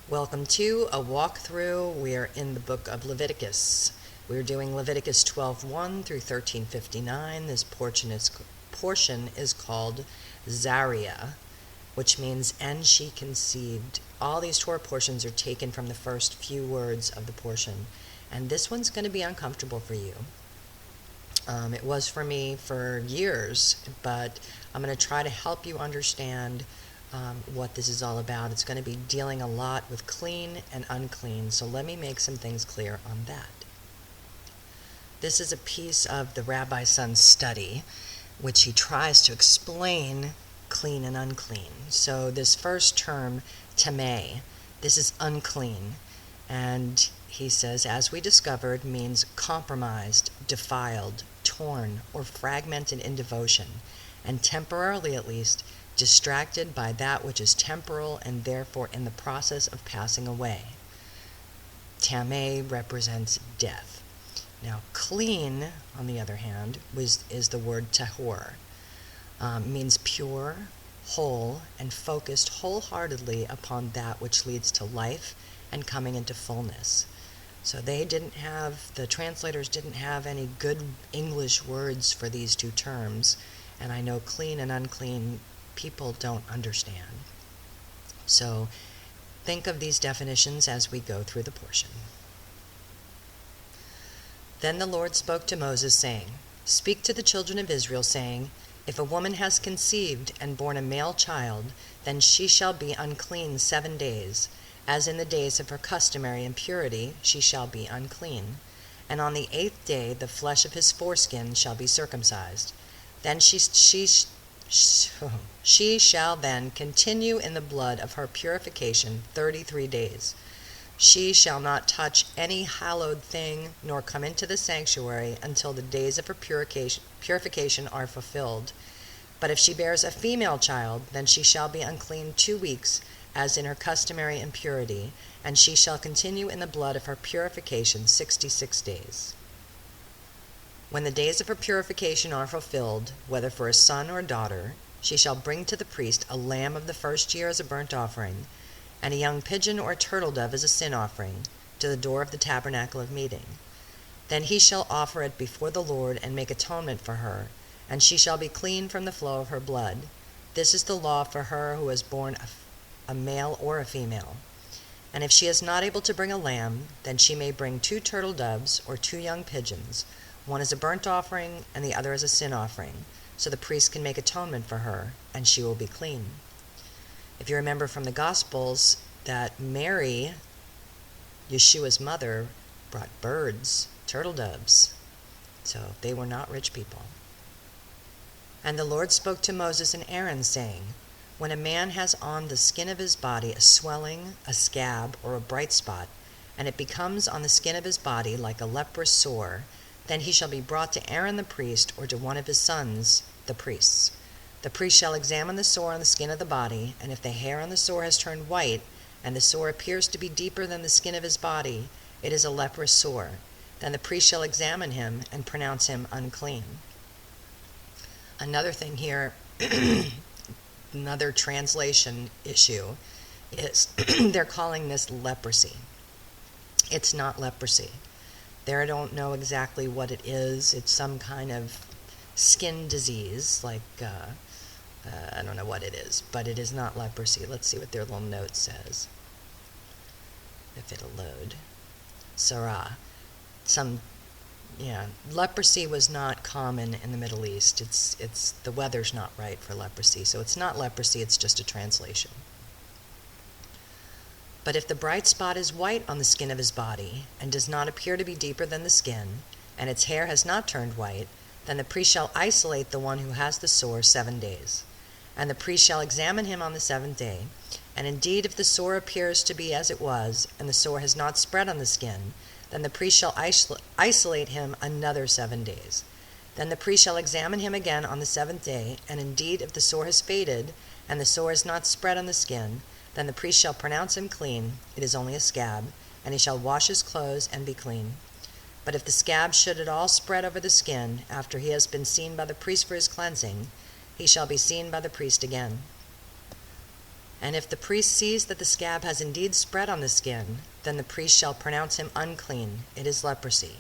Welcome to a walkthrough. We are in the book of Leviticus. We're doing Leviticus 12:1 through 13:59. This portion is called Tazria, which means "and she conceived." All these Torah portions are taken from the first few words of the portion, and this one's going to be uncomfortable for you. It was for me for years, but I'm going to try to help you understand what this is all about. It's going to be dealing a lot with clean and unclean, so let me make some things clear on that. This is a piece of the rabbi's son's study, which he tries to explain clean and unclean. So this first term, tameh, this is unclean, and he says, as we discovered, means compromised, defiled, torn, or fragmented in devotion, and temporarily at least, distracted by that which is temporal and therefore in the process of passing away. Tameh represents death. Now, clean, on the other hand, is the word tahor. Means pure, whole, and focused wholeheartedly upon that which leads to life and coming into fullness. So the translators didn't have any good English words for these two terms, and I know clean and unclean people don't understand. So think of these definitions as we go through the portion. Then the Lord spoke to Moses, saying, "Speak to the children of Israel, saying, if a woman has conceived and borne a male child, then she shall be unclean 7 days. As in the days of her customary impurity, she shall be unclean. And on the 8th day the flesh of his foreskin shall be circumcised. Then she shall then continue in the blood of her purification 33 days. She shall not touch any hallowed thing, nor come into the sanctuary until the days of her purification are fulfilled. But if she bears a female child, then she shall be unclean 2 weeks, as in her customary impurity, and she shall continue in the blood of her purification 66 days. When the days of her purification are fulfilled, whether for a son or a daughter, she shall bring to the priest a lamb of the first year as a burnt offering, and a young pigeon or a turtle dove as a sin offering, to the door of the tabernacle of meeting. Then he shall offer it before the Lord and make atonement for her, and she shall be clean from the flow of her blood. This is the law for her who has borne a male or a female. And if she is not able to bring a lamb, then she may bring 2 turtle doves or 2 young pigeons, one as a burnt offering and the other as a sin offering, so the priest can make atonement for her, and she will be clean. If you remember from the Gospels that Mary, Yeshua's mother, brought birds, turtle doves, so they were not rich people. And the Lord spoke to Moses and Aaron, saying, when a man has on the skin of his body a swelling, a scab, or a bright spot, and it becomes on the skin of his body like a leprous sore, then he shall be brought to Aaron the priest, or to one of his sons, the priests. The priest shall examine the sore on the skin of the body, and if the hair on the sore has turned white, and the sore appears to be deeper than the skin of his body, it is a leprous sore. Then the priest shall examine him and pronounce him unclean. Another thing here, another translation issue, is they're calling this leprosy. It's not leprosy. They don't know exactly what it is. It's some kind of skin disease, like, I don't know what it is, but it is not leprosy. Let's see what their little note says, if it'll load. Sarah. Leprosy was not common in the Middle East. It's the weather's not right for leprosy, so it's not leprosy, it's just a translation. But if the bright spot is white on the skin of his body, and does not appear to be deeper than the skin, and its hair has not turned white, then the priest shall isolate the one who has the sore 7 days. And the priest shall examine him on the 7th day. And indeed, if the sore appears to be as it was, and the sore has not spread on the skin, then the priest shall isolate him another 7 days. Then the priest shall examine him again on the 7th day, and indeed, if the sore has faded, and the sore has not spread on the skin, then the priest shall pronounce him clean. It is only a scab, and he shall wash his clothes and be clean. But if the scab should at all spread over the skin, after he has been seen by the priest for his cleansing, he shall be seen by the priest again. And if the priest sees that the scab has indeed spread on the skin, then the priest shall pronounce him unclean. It is leprosy.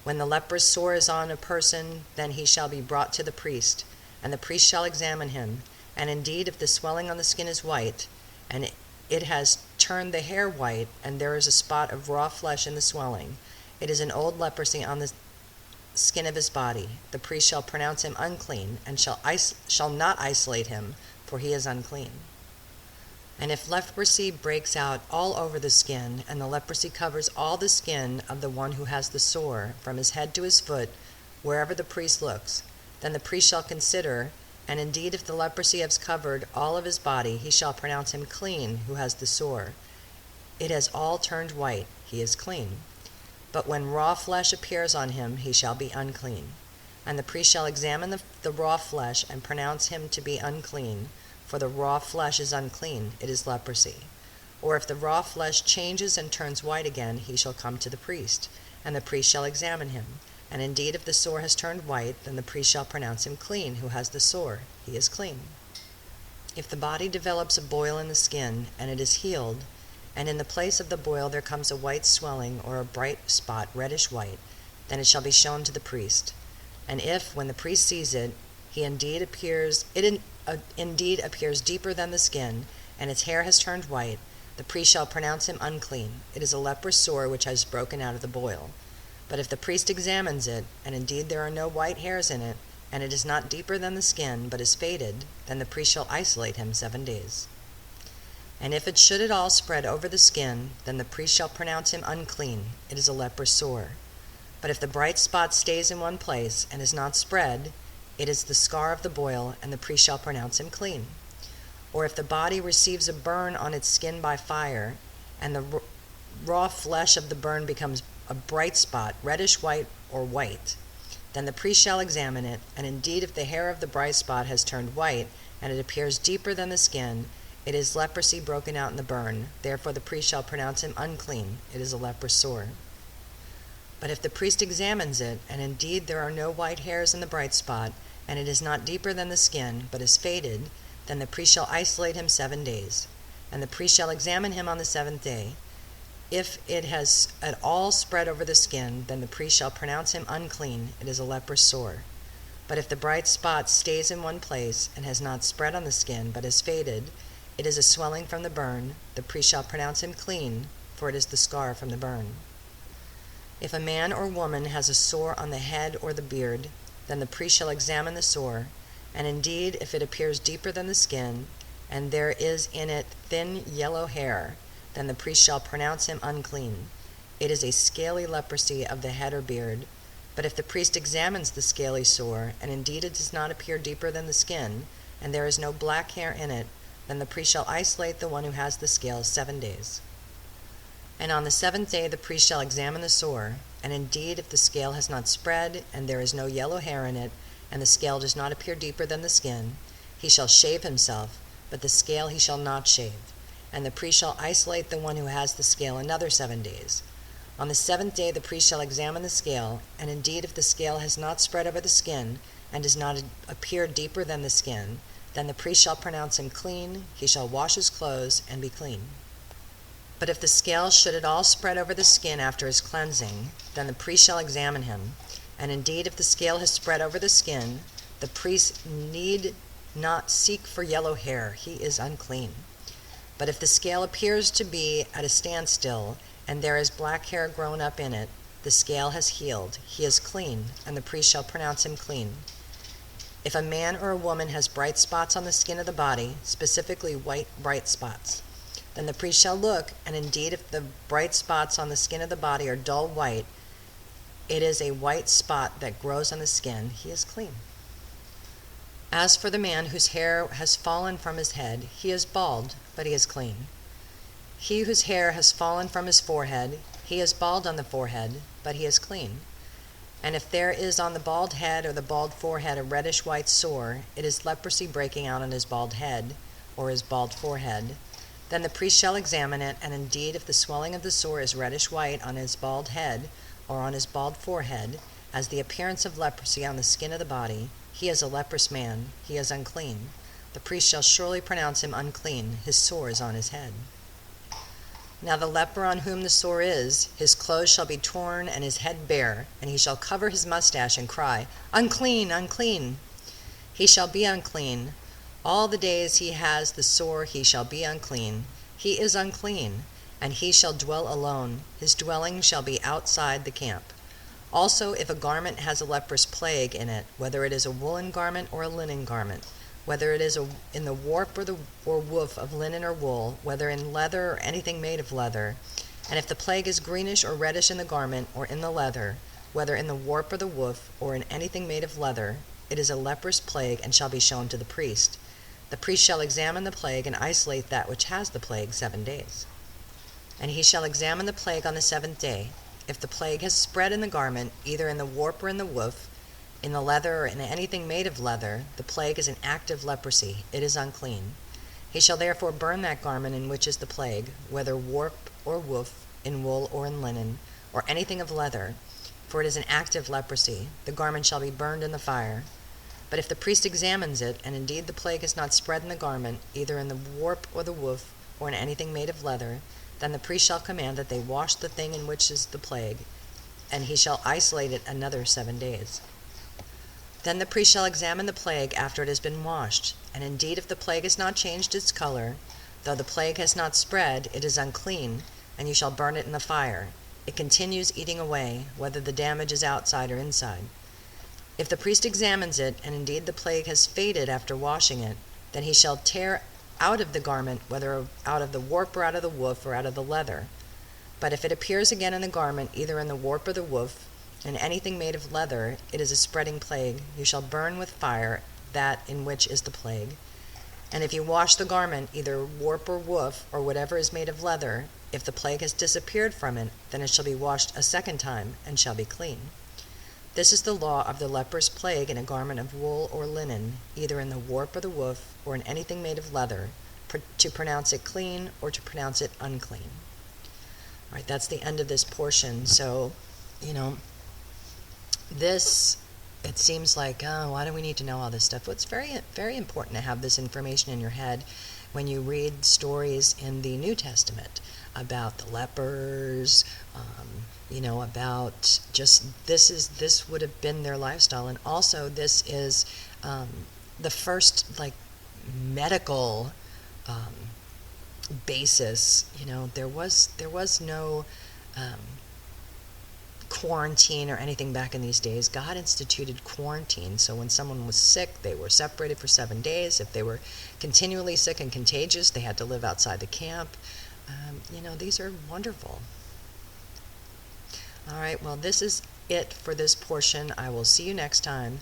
When the leprous sore is on a person, then he shall be brought to the priest, and the priest shall examine him. And indeed, if the swelling on the skin is white, and it has turned the hair white, and there is a spot of raw flesh in the swelling, it is an old leprosy on the skin of his body. The priest shall pronounce him unclean, and shall not isolate him, for he is unclean. And if leprosy breaks out all over the skin, and the leprosy covers all the skin of the one who has the sore, from his head to his foot, wherever the priest looks, then the priest shall consider, and indeed if the leprosy has covered all of his body, he shall pronounce him clean who has the sore. It has all turned white, he is clean. But when raw flesh appears on him, he shall be unclean. And the priest shall examine the raw flesh, and pronounce him to be unclean, for the raw flesh is unclean, it is leprosy. Or if the raw flesh changes and turns white again, he shall come to the priest, and the priest shall examine him. And indeed, if the sore has turned white, then the priest shall pronounce him clean who has the sore, he is clean. If the body develops a boil in the skin, and it is healed, and in the place of the boil there comes a white swelling or a bright spot, reddish white, then it shall be shown to the priest. And if, when the priest sees it, it indeed appears deeper than the skin, and its hair has turned white, the priest shall pronounce him unclean. It is a leprous sore which has broken out of the boil. But if the priest examines it, and indeed there are no white hairs in it, and it is not deeper than the skin, but is faded, then the priest shall isolate him 7 days. And if it should at all spread over the skin, then the priest shall pronounce him unclean. It is a leprous sore. But if the bright spot stays in one place, and is not spread, it is the scar of the boil, and the priest shall pronounce him clean. Or if the body receives a burn on its skin by fire, and the raw flesh of the burn becomes a bright spot, reddish white or white, then the priest shall examine it, and indeed if the hair of the bright spot has turned white, and it appears deeper than the skin, it is leprosy broken out in the burn. Therefore the priest shall pronounce him unclean. It is a leprous sore. But if the priest examines it, and indeed there are no white hairs in the bright spot, and it is not deeper than the skin, but is faded, then the priest shall isolate him 7 days. And the priest shall examine him on the 7th day. If it has at all spread over the skin, then the priest shall pronounce him unclean. It is a leprous sore. But if the bright spot stays in one place, and has not spread on the skin, but is faded, it is a swelling from the burn. The priest shall pronounce him clean, for it is the scar from the burn. If a man or woman has a sore on the head or the beard, then the priest shall examine the sore, and indeed if it appears deeper than the skin, and there is in it thin yellow hair, then the priest shall pronounce him unclean. It is a scaly leprosy of the head or beard. But if the priest examines the scaly sore, and indeed it does not appear deeper than the skin, and there is no black hair in it, then the priest shall isolate the one who has the scale 7 days. And on the 7th day the priest shall examine the sore, and indeed if the scale has not spread, and there is no yellow hair in it, and the scale does not appear deeper than the skin, he shall shave himself, but the scale he shall not shave. And the priest shall isolate the one who has the scale another 7 days. On the 7th day the priest shall examine the scale, and indeed if the scale has not spread over the skin, and does not appear deeper than the skin, then the priest shall pronounce him clean. He shall wash his clothes and be clean. But if the scale should at all spread over the skin after his cleansing, then the priest shall examine him. And indeed if the scale has spread over the skin, the priest need not seek for yellow hair. He is unclean. But if the scale appears to be at a standstill, and there is black hair grown up in it, the scale has healed. He is clean, and the priest shall pronounce him clean. If a man or a woman has bright spots on the skin of the body, specifically white bright spots, then the priest shall look, and indeed if the bright spots on the skin of the body are dull white, it is a white spot that grows on the skin. He is clean. As for the man whose hair has fallen from his head, he is bald, but he is clean. He whose hair has fallen from his forehead, he is bald on the forehead, but he is clean. And if there is on the bald head or the bald forehead a reddish white sore, it is leprosy breaking out on his bald head or his bald forehead. Then the priest shall examine it, and indeed if the swelling of the sore is reddish white on his bald head or on his bald forehead, as the appearance of leprosy on the skin of the body, he is a leprous man. He is unclean. The priest shall surely pronounce him unclean. His sore is on his head. Now the leper on whom the sore is, his clothes shall be torn and his head bare, and he shall cover his mustache and cry, Unclean, unclean. He shall be unclean. All the days he has the sore he shall be unclean. He is unclean, and he shall dwell alone. His dwelling shall be outside the camp. Also, if a garment has a leprous plague in it, whether it is a woolen garment or a linen garment, whether it is in the warp or woof of linen or wool, whether in leather or anything made of leather, and if the plague is greenish or reddish in the garment or in the leather, whether in the warp or the woof or in anything made of leather, it is a leprous plague and shall be shown to the priest. The priest shall examine the plague and isolate that which has the plague 7 days. And he shall examine the plague on the 7th day. If the plague has spread in the garment, either in the warp or in the woof, in the leather or in anything made of leather, the plague is an active leprosy. It is unclean. He shall therefore burn that garment in which is the plague, whether warp or woof, in wool or in linen, or anything of leather, for it is an active leprosy. The garment shall be burned in the fire. But if the priest examines it, and indeed the plague is not spread in the garment, either in the warp or the woof, or in anything made of leather, then the priest shall command that they wash the thing in which is the plague, and he shall isolate it another 7 days. Then the priest shall examine the plague after it has been washed, and indeed if the plague has not changed its color, though the plague has not spread, it is unclean, and you shall burn it in the fire. It continues eating away, whether the damage is outside or inside. If the priest examines it, and indeed the plague has faded after washing it, then he shall tear out of the garment, whether out of the warp or out of the woof or out of the leather. But if it appears again in the garment, either in the warp or the woof, in anything made of leather, it is a spreading plague. You shall burn with fire that in which is the plague. And if you wash the garment, either warp or woof, or whatever is made of leather, if the plague has disappeared from it, then it shall be washed a 2nd time, and shall be clean. This is the law of the leprous plague in a garment of wool or linen, either in the warp or the woof, or in anything made of leather, to pronounce it clean or to pronounce it unclean. All right, that's the end of this portion. So, this, it seems like, oh, why do we need to know all this stuff? Well, it's very, very important to have this information in your head when you read stories in the New Testament about the lepers, about just this would have been their lifestyle, and also this is the first medical basis. There was no quarantine or anything back in these days. God instituted quarantine, so when someone was sick, they were separated for 7 days. If they were continually sick and contagious, they had to live outside the camp. These are wonderful. All right, well, this is it for this portion. I will see you next time.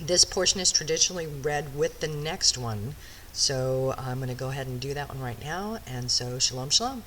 This portion is traditionally read with the next one, so I'm going to go ahead and do that one right now. And so, shalom, shalom.